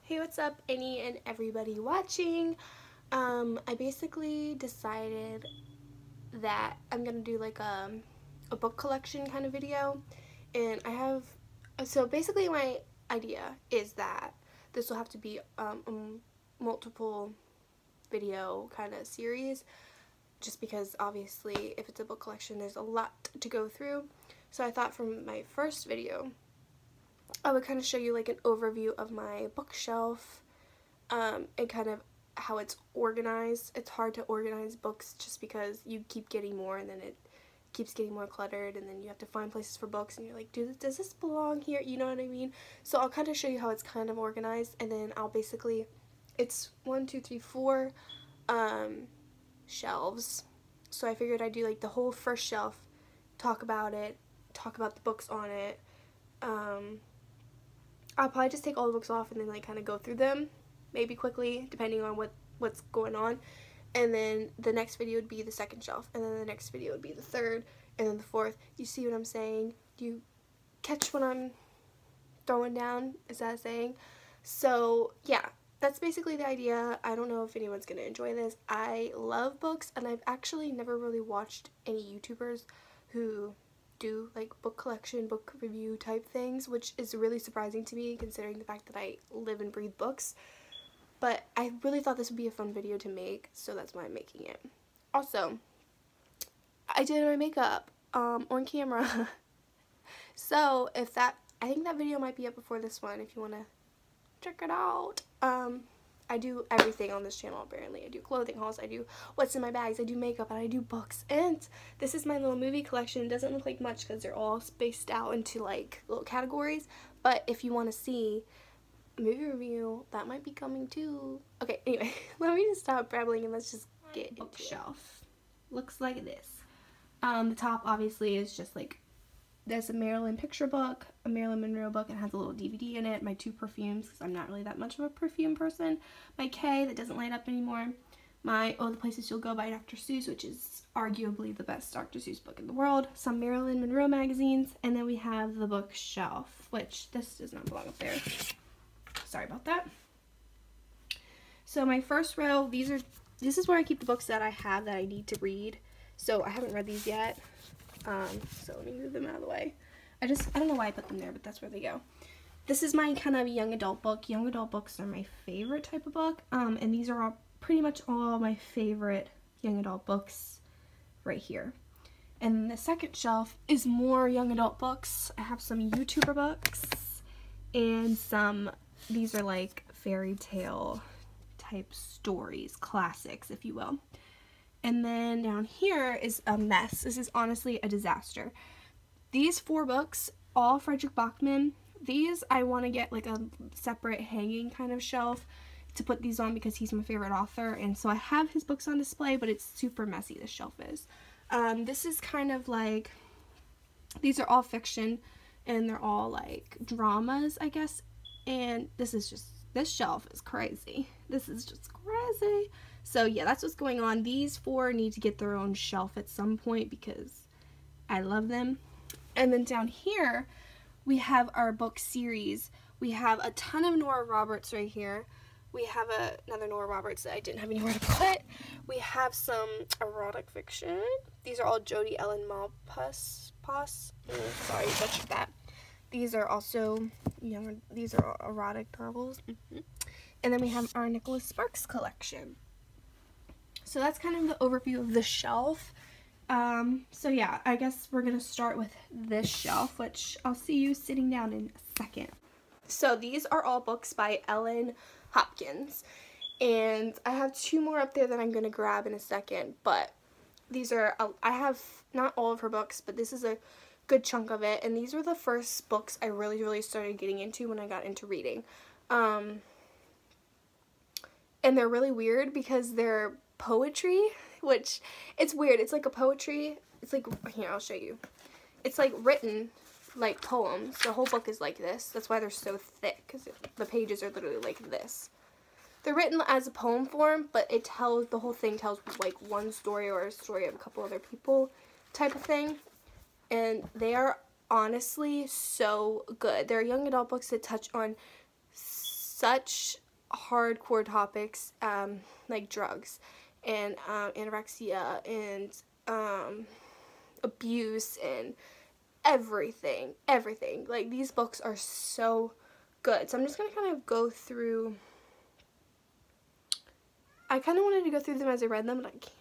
Hey, what's up, any and everybody watching? I basically decided that I'm gonna do like a book collection kind of video, and so basically my idea is that this will have to be a multiple video kind of series, just because obviously if it's a book collection there's a lot to go through. So I thought from my first video I would kind of show you like an overview of my bookshelf, and kind of how it's organized. It's hard to organize books just because you keep getting more and then it keeps getting more cluttered, and then you have to find places for books and you're like, does this belong here? You know what I mean? So I'll kind of show you how it's kind of organized, and then I'll basically, it's 1, 2, 3, 4 shelves. So I figured I'd do like the whole first shelf, talk about it, talk about the books on it. I'll probably just take all the books off and then like kind of go through them, maybe quickly, depending on what's going on. And then the next video would be the second shelf, and then the next video would be the third, and then the fourth. You see what I'm saying? Do you catch what I'm throwing down? Is that a saying? So yeah, that's basically the idea. I don't know if anyone's gonna enjoy this. I love books, and I've actually never really watched any YouTubers who do like book collection, book review type things, which is really surprising to me considering the fact that I live and breathe books. But I really thought this would be a fun video to make, so that's why I'm making it. Also, I did my makeup on camera. So I think that video might be up before this one if you want to check it out. I do everything on this channel apparently. I do clothing hauls, I do what's in my bags, I do makeup, and I do books. And this is my little movie collection. It doesn't look like much because they're all spaced out into like little categories. But if you want to see a movie review, that might be coming too. Okay, anyway, let me just stop babbling and let's just get into bookshelf. Looks like this. The top obviously is just like, there's a Marilyn picture book, a Marilyn Monroe book, and has a little DVD in it, my 2 perfumes, because I'm not really that much of a perfume person, my K that doesn't light up anymore, my Oh the Places You'll Go by Dr. Seuss, which is arguably the best Dr. Seuss book in the world, some Marilyn Monroe magazines, and then we have the bookshelf, which this does not belong up there. Sorry about that. So my first row, this is where I keep the books that I have that I need to read. So I haven't read these yet. So let me move them out of the way. I don't know why I put them there, but that's where they go. This is my kind of young adult book. Young adult books are my favorite type of book. And these are pretty much all my favorite young adult books right here. And the second shelf is more young adult books. I have some YouTuber books and these are like fairy tale type stories, classics, if you will. And then down here is a mess. This is honestly a disaster. These 4 books, all Fredrik Backman. These I want to get like a separate hanging kind of shelf to put these on because he's my favorite author. And so I have his books on display, but it's super messy, this shelf is. This is kind of like, these are all fiction and they're all like dramas, I guess. And this shelf is crazy. This is just crazy. So yeah, that's what's going on. These 4 need to get their own shelf at some point because I love them. And then down here, we have our book series. We have a ton of Nora Roberts right here. We have another Nora Roberts that I didn't have anywhere to put. We have some erotic fiction. These are all Jodi Ellen Malpass. Sorry, butchered that. These are also these are erotic novels. And then we have our Nicholas Sparks collection. So that's kind of the overview of the shelf. So yeah, I guess we're going to start with this shelf, which I'll see you sitting down in a second. So these are all books by Ellen Hopkins. And I have 2 more up there that I'm going to grab in a second. But these are, I have not all of her books, but this is a good chunk of it. And these were the first books I really started getting into when I got into reading. And they're really weird because they're poetry, which it's weird. It's like a poetry. It's like, here, I'll show you. It's like written like poems. The whole book is like this. That's why they're so thick, because the pages are literally like this. They're written as a poem form, but the whole thing tells like one story or a story of a couple other people type of thing. And they are honestly so good. They're young adult books that touch on such hardcore topics, like drugs and anorexia and abuse and everything. Like, these books are so good. So I'm just gonna kind of go through. I kind of wanted to go through them as I read them, but I can't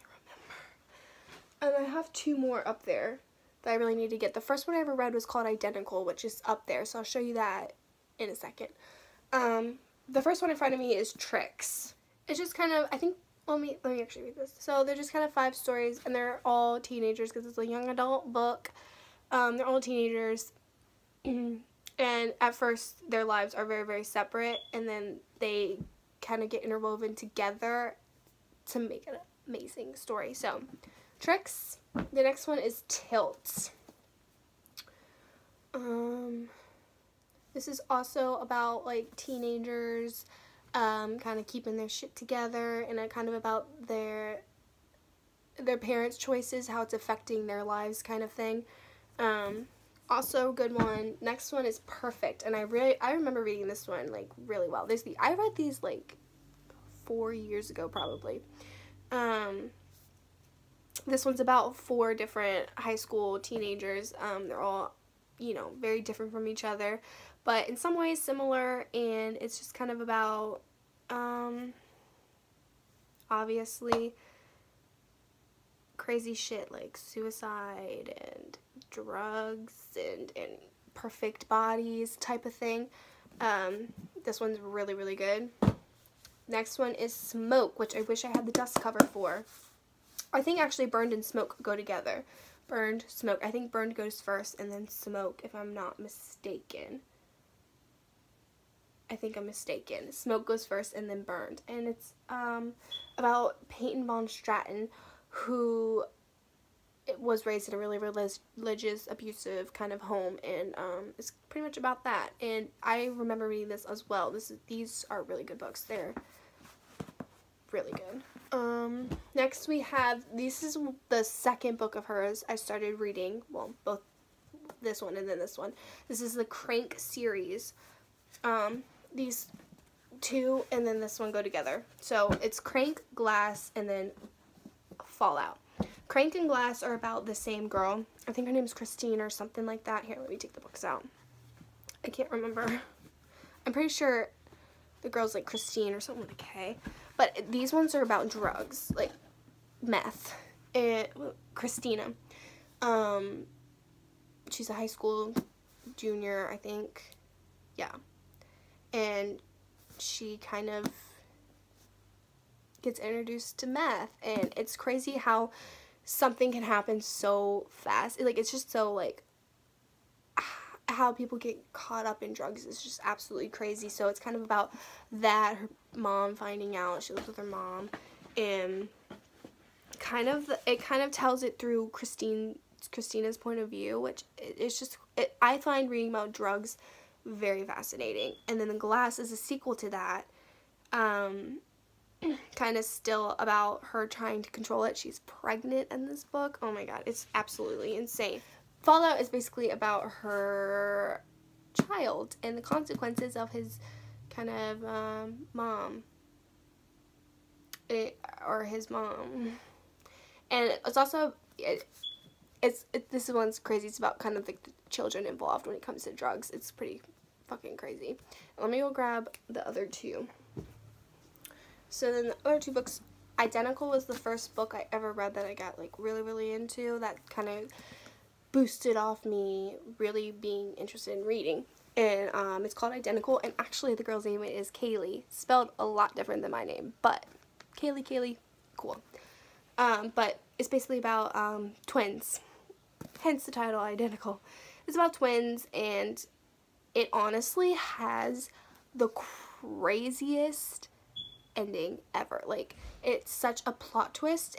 remember. And I have 2 more up there that I really need to get. The first one I ever read was called Identical, which is up there, so I'll show you that in a second. The first one in front of me is Tricks. It's just kind of, I think, let me actually read this. So they're just kind of 5 stories, and they're all teenagers because it's a young adult book. They're all teenagers, and at first their lives are very, very separate, and then they kind of get interwoven together to make an amazing story. So, Tricks. The next one is Tilt. This is also about, like, teenagers kind of keeping their shit together, and kind of about their parents' choices, how it's affecting their lives, kind of thing. Also a good one. Next one is Perfect, and I remember reading this one, like, really well. I read these like 4 years ago probably. This one's about 4 different high school teenagers. They're all, you know, very different from each other, but in some ways similar, and it's just kind of about obviously crazy shit like suicide and drugs and perfect bodies type of thing. This one's really, really good. Next one is Smoke, which I wish I had the dust cover for. I think actually Burned and Smoke go together. Burned, Smoke. I think Burned goes first and then Smoke, if I'm not mistaken. I think I'm mistaken. Smoke goes first and then Burned. And it's about Peyton Von Stratton, who was raised in a really religious, abusive kind of home, and it's pretty much about that. And I remember reading this as well. These are really good books. They're really good. Next we have, this is the second book of hers I started reading. Well, both this one and then this one. This is the Crank series. These 2 and then this one go together. So it's Crank, Glass, and then Fallout. Crank and Glass are about the same girl. I think her name's Christine or something like that. Here, let me take the books out. I can't remember. I'm pretty sure the girl's like Christine or something with a K. But these ones are about drugs, like meth. And Christina, she's a high school junior, I think. Yeah. And she kind of gets introduced to meth, and it's crazy how something can happen so fast. Like, it's just so, like, how people get caught up in drugs is just absolutely crazy. So it's kind of about that, her mom finding out, she lives with her mom, and it kind of tells it through Christina's point of view, which it's just, I find reading about drugs very fascinating. And then The Glass is a sequel to that, kind of still about her trying to control it. She's pregnant in this book. Oh my god, it's absolutely insane. Fallout is basically about her child and the consequences of his kind of mom. Or his mom. And it's also, this one's crazy. It's about kind of like the children involved when it comes to drugs. It's pretty fucking crazy. Let me go grab the other 2. So then the other 2 books, Identical was the first book I ever read that I got like really, really into. That kind of boosted off me really being interested in reading. And it's called Identical, and actually the girl's name is Kaylee, spelled a lot different than my name, but Kaylee, cool. But it's basically about twins, hence the title Identical. It's about twins, and it honestly has the craziest ending ever. Like, it's such a plot twist.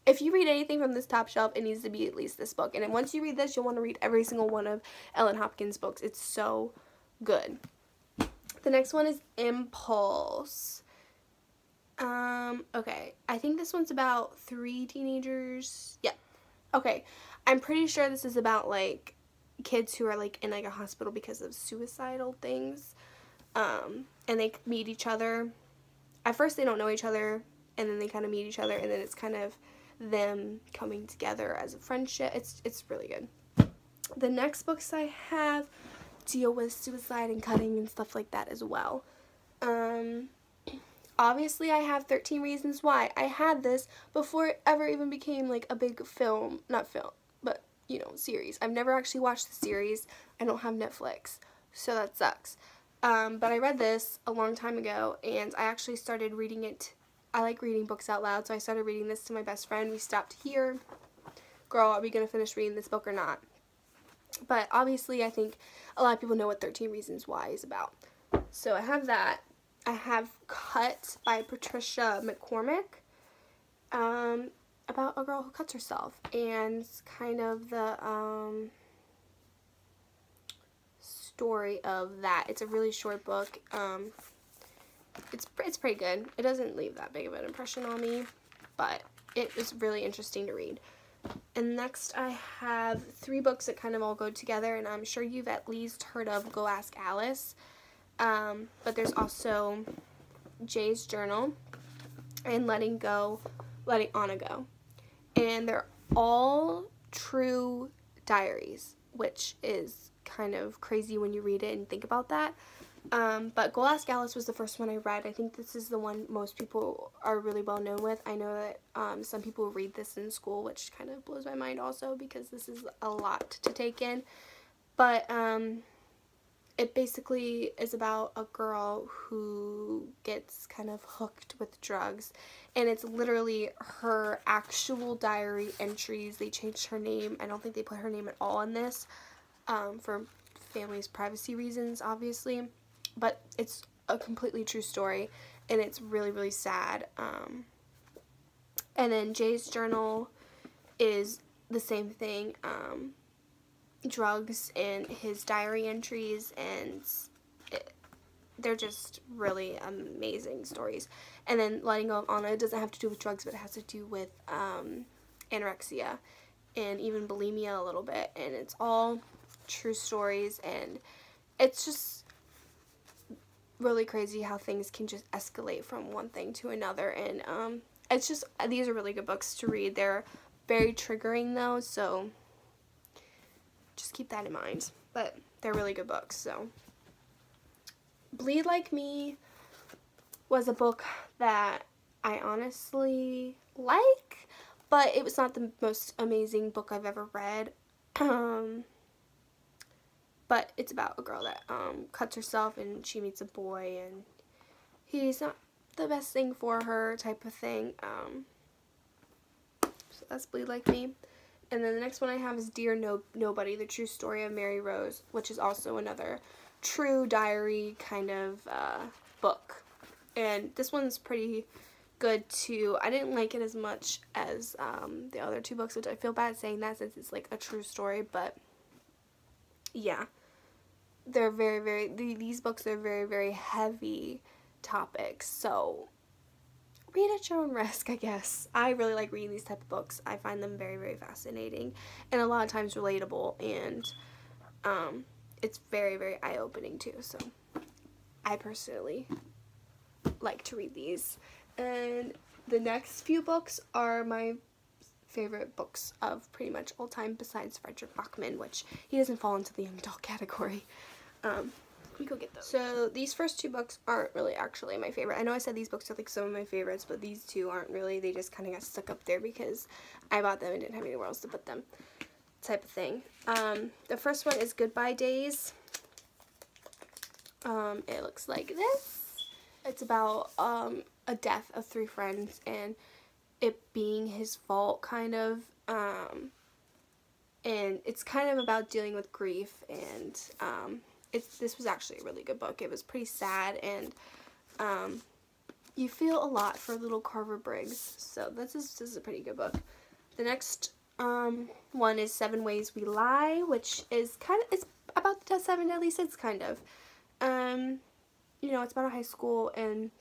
If you read anything from this top shelf, it needs to be at least this book. And then once you read this, you'll want to read every single one of Ellen Hopkins' books. It's so good. The next one is Impulse. Okay. I think this one's about 3 teenagers. Yeah. Okay. I'm pretty sure this is about, like, kids who are like in like a hospital because of suicidal things, and they meet each other. At first they don't know each other, and then they kind of meet each other, and then it's kind of them coming together as a friendship. It's really good. The next books I have deal with suicide and cutting and stuff like that as well. Obviously I have 13 Reasons Why. I had this before it ever even became like a big film, not film, but you know, series. I've never actually watched the series. I don't have Netflix, so that sucks. But I read this a long time ago, and I actually started reading it. I like reading books out loud, so I started reading this to my best friend. We stopped here. Girl, are we going to finish reading this book or not? But obviously, I think a lot of people know what 13 Reasons Why is about. So I have that. I have Cut by Patricia McCormick, about a girl who cuts herself, and kind of the story of that. It's a really short book. It's pretty good. It doesn't leave that big of an impression on me, but it is really interesting to read. And next I have 3 books that kind of all go together, and I'm sure you've at least heard of Go Ask Alice. But there's also Jay's Journal and Letting Anna Go. And they're all true diaries, which is kind of crazy when you read it and think about that. But Go Ask Alice was the first one I read. I think this is the one most people are really well known with. I know that some people read this in school, which kind of blows my mind also because this is a lot to take in. But it basically is about a girl who gets kind of hooked with drugs, and it's literally her actual diary entries. They changed her name. I don't think they put her name at all in this, for family's privacy reasons, obviously. But it's a completely true story, and it's really, really sad. And then Jay's Journal is the same thing, drugs and his diary entries, and they're just really amazing stories. And then Letting Go of Anna, it doesn't have to do with drugs, but it has to do with anorexia and even bulimia a little bit, and it's all true stories, and it's just really crazy how things can just escalate from one thing to another. And it's just, these are really good books to read. They're very triggering though, so just keep that in mind, but they're really good books. So Bleed Like Me was a book that I honestly like, but it was not the most amazing book I've ever read. But it's about a girl that cuts herself, and she meets a boy, and he's not the best thing for her, type of thing. So that's Bleed Like Me. And then the next one I have is Dear Nobody, The True Story of Mary Rose, which is also another true diary kind of book. And this one's pretty good too. I didn't like it as much as the other 2 books, which I feel bad saying that since it's like a true story, but yeah, they're very, these books are very, very heavy topics, so read at your own risk, I guess. I really like reading these type of books. I find them very, very fascinating, and a lot of times relatable, and it's very, very eye-opening too, so I personally like to read these. And the next few books are my favorite books of pretty much all time, besides Frederick Bachman, which he doesn't fall into the young adult category. We go get those. So these first 2 books aren't really actually my favorite. I know I said these books are like some of my favorites, but these 2 aren't really. They just kind of got stuck up there because I bought them and didn't have anywhere else to put them, type of thing. The first one is Goodbye Days. It looks like this. It's about a death of 3 friends and it being his fault, kind of, and it's kind of about dealing with grief, and this was actually a really good book. It was pretty sad, and you feel a lot for little Carver Briggs, so this is a pretty good book. The next one is 7 Ways We Lie, which is it's about the 7 deadly sins, kind of. You know, it's about a high school, and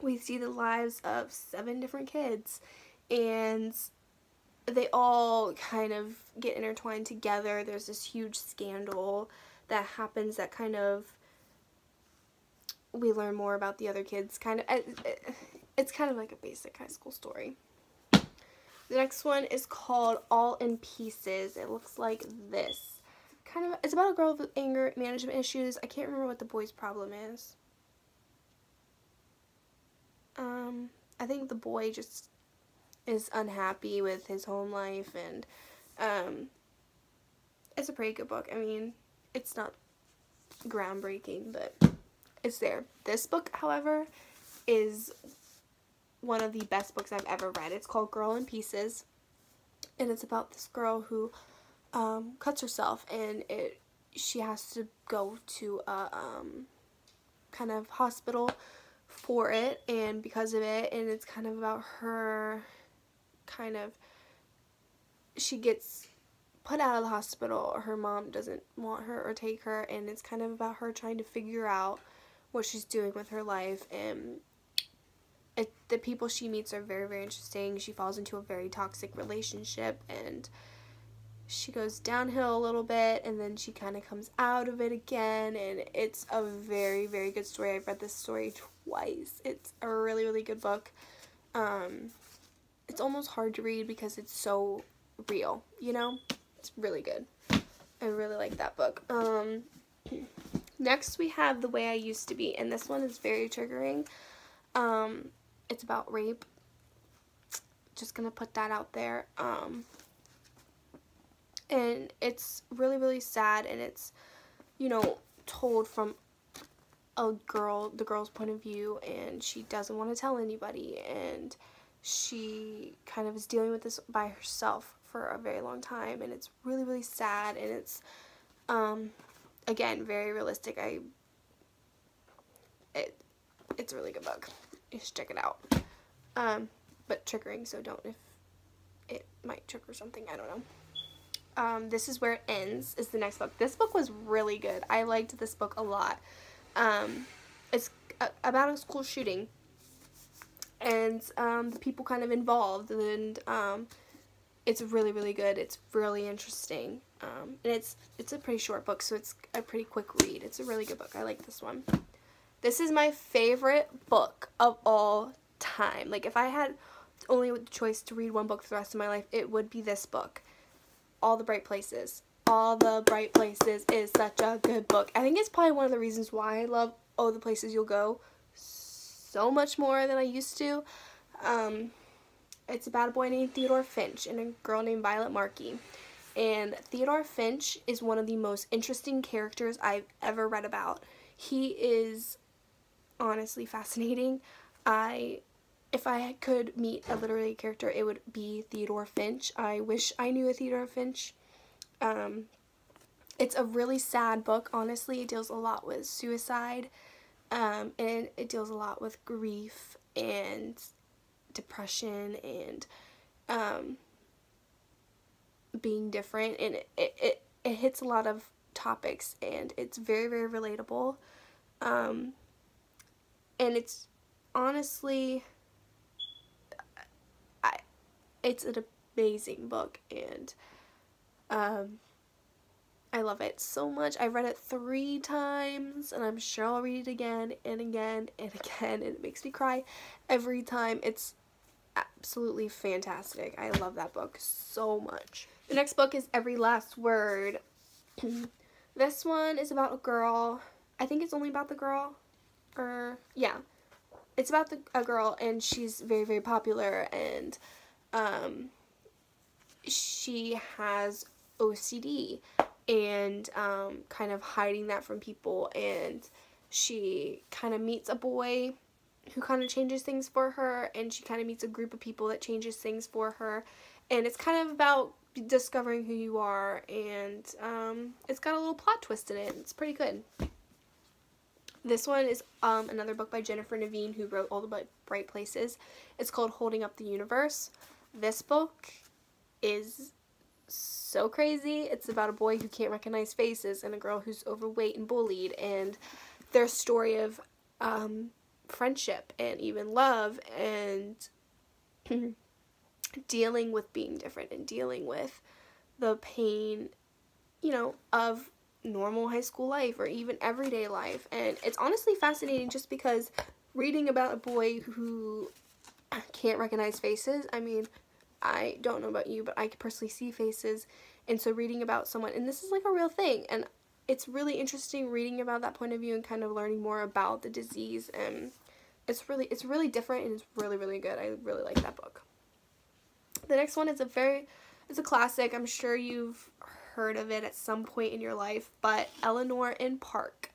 we see the lives of 7 different kids, and they all kind of get intertwined together. There's this huge scandal that happens that kind of, we learn more about the other kids. Kind of, it's kind of like a basic high school story. The next one is called All in Pieces. It looks like this. Kind of, it's about a girl with anger management issues. I can't remember what the boy's problem is. I think the boy just is unhappy with his home life, and it's a pretty good book. I mean, it's not groundbreaking, but it's there. This book, however, is one of the best books I've ever read. It's called Girl in Pieces, and it's about this girl who cuts herself, and she has to go to a kind of hospital for it, and because of it, and it's kind of about her, kind of, she gets put out of the hospital, her mom doesn't want her or take her, and it's kind of about her trying to figure out what she's doing with her life, and the people she meets are very, very interesting. She falls into a very toxic relationship, and she goes downhill a little bit, and then she kind of comes out of it again, and it's a very, very good story. I've read this story twice. It's a really, really good book. It's almost hard to read because it's so real, you know? It's really good. I really like that book. Next we have The Way I Used to Be, and this one is very triggering. It's about rape. Just gonna put that out there. And it's really, really sad, and it's, you know, told from the girl's point of view, and she doesn't want to tell anybody, and she kind of is dealing with this by herself for a very long time, and it's really, really sad, and it's, again, very realistic. It's a really good book. You should check it out. But triggering, so don't, if it might trigger something, I don't know. This Is Where It Ends is the next book. This book was really good. I liked this book a lot. It's about a school shooting, and the people kind of involved, and it's really, really good. It's really interesting, and it's a pretty short book, so it's a pretty quick read. It's a really good book. I like this one. This is my favorite book of all time. Like, if I had only the choice to read one book for the rest of my life, it would be this book. All the Bright Places. All the Bright Places is such a good book. I think it's probably one of the reasons why I love Oh, the Places You'll Go so much more than I used to. It's about a boy named Theodore Finch and a girl named Violet Markey. And Theodore Finch is one of the most interesting characters I've ever read about. He is honestly fascinating. If I could meet a literary character, it would be Theodore Finch. I wish I knew a Theodore Finch. It's a really sad book, honestly. It deals a lot with suicide, and it deals a lot with grief and depression and being different, and it hits a lot of topics, and it's very, very relatable. And it's honestly, it's an amazing book, and I love it so much. I read it 3 times, and I'm sure I'll read it again and again and again, and it makes me cry every time. It's absolutely fantastic. I love that book so much. The next book is Every Last Word. This one is about a girl. I think it's only about the girl, or yeah, it's about a girl, and she's very, very popular, and she has OCD, and kind of hiding that from people, and she kind of meets a boy who kind of changes things for her, and she kind of meets a group of people that changes things for her, and it's kind of about discovering who you are, and it's got a little plot twist in it. It's pretty good. This one is another book by Jennifer Naveen, who wrote All the Bright Places. It's called Holding Up the Universe. This book is so crazy. It's about a boy who can't recognize faces and a girl who's overweight and bullied, and their story of friendship and even love, and dealing with being different and dealing with the pain, you know, of normal high school life or even everyday life. And it's honestly fascinating just because reading about a boy who can't recognize faces, I mean, I don't know about you, but I can personally see faces, and so reading about someone, and this is like a real thing, and it's really interesting reading about that point of view and kind of learning more about the disease, and it's really different, and it's really, really good. I really like that book. The next one is it's a classic. I'm sure you've heard of it at some point in your life, but Eleanor in Park,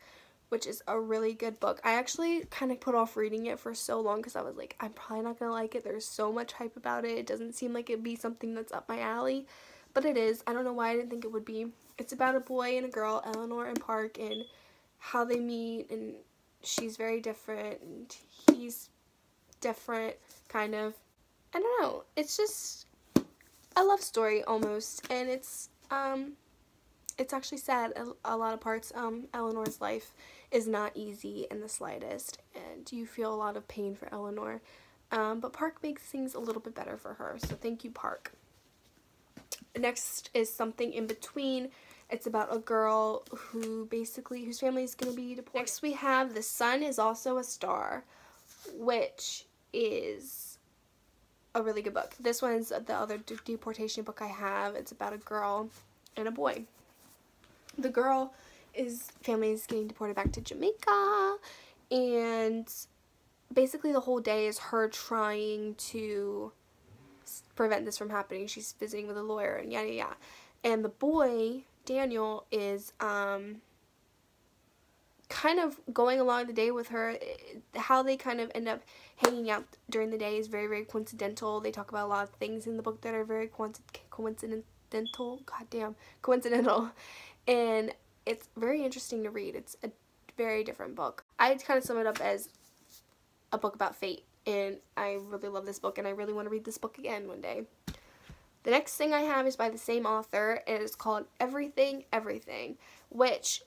which is a really good book. I actually kind of put off reading it for so long because I was like, I'm probably not going to like it. There's so much hype about it. It doesn't seem like it'd be something that's up my alley, but it is. I don't know why I didn't think it would be. It's about a boy and a girl, Eleanor and Park, and how they meet, and she's very different, and he's different, kind of. I don't know. It's just a love story almost, and it's actually sad. A lot of parts, Eleanor's life is not easy in the slightest, and you feel a lot of pain for Eleanor, but Park makes things a little bit better for her, so thank you, Park. Next is Something in Between. It's about a girl whose family is going to be deported. Next we have The Sun Is Also a Star, which is a really good book. This one's the other deportation book I have. It's about a girl and a boy. The girl family is getting deported back to Jamaica, and basically the whole day is her trying to prevent this from happening. She's visiting with a lawyer and yada yada. And the boy, Daniel, is kind of going along the day with her. How they kind of end up hanging out during the day is very, very coincidental. They talk about a lot of things in the book that are very coincidental. And it's very interesting to read. It's a very different book. I'd kind of sum it up as a book about fate, and I really love this book, and I really want to read this book again one day. The next thing I have is by the same author. It is called Everything, Everything, which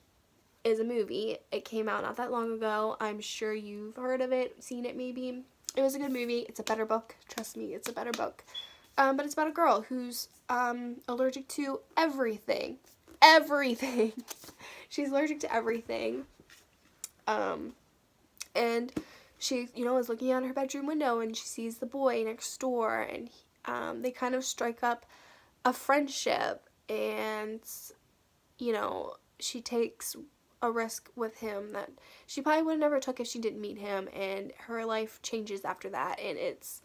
is a movie. It came out not that long ago. I'm sure you've heard of it, seen it maybe. It was a good movie. It's a better book. Trust me, it's a better book. But it's about a girl who's allergic to everything. Everything. She's allergic to everything. And she, is looking out her bedroom window, and she sees the boy next door, and they kind of strike up a friendship, and, she takes a risk with him that she probably would have never took if she didn't meet him, and her life changes after that, and it's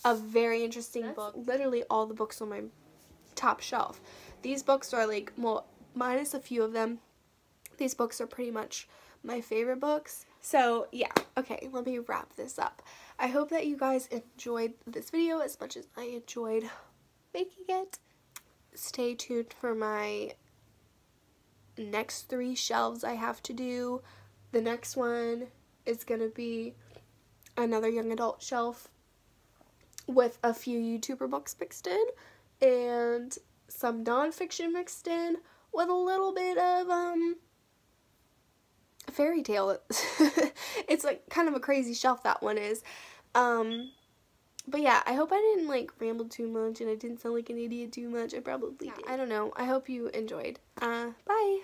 a very interesting book. Literally all the books on my top shelf. These books are like, well, minus a few of them, these books are pretty much my favorite books. So yeah, okay, let me wrap this up. I hope that you guys enjoyed this video as much as I enjoyed making it. Stay tuned for my next 3 shelves I have to do. The next one is gonna be another young adult shelf with a few YouTuber books mixed in and some nonfiction mixed in with a little bit of fairy tale. It's like kind of a crazy shelf, that one is. But yeah, I hope I didn't like ramble too much and I didn't sound like an idiot too much. I probably did. I don't know. I hope you enjoyed. Bye.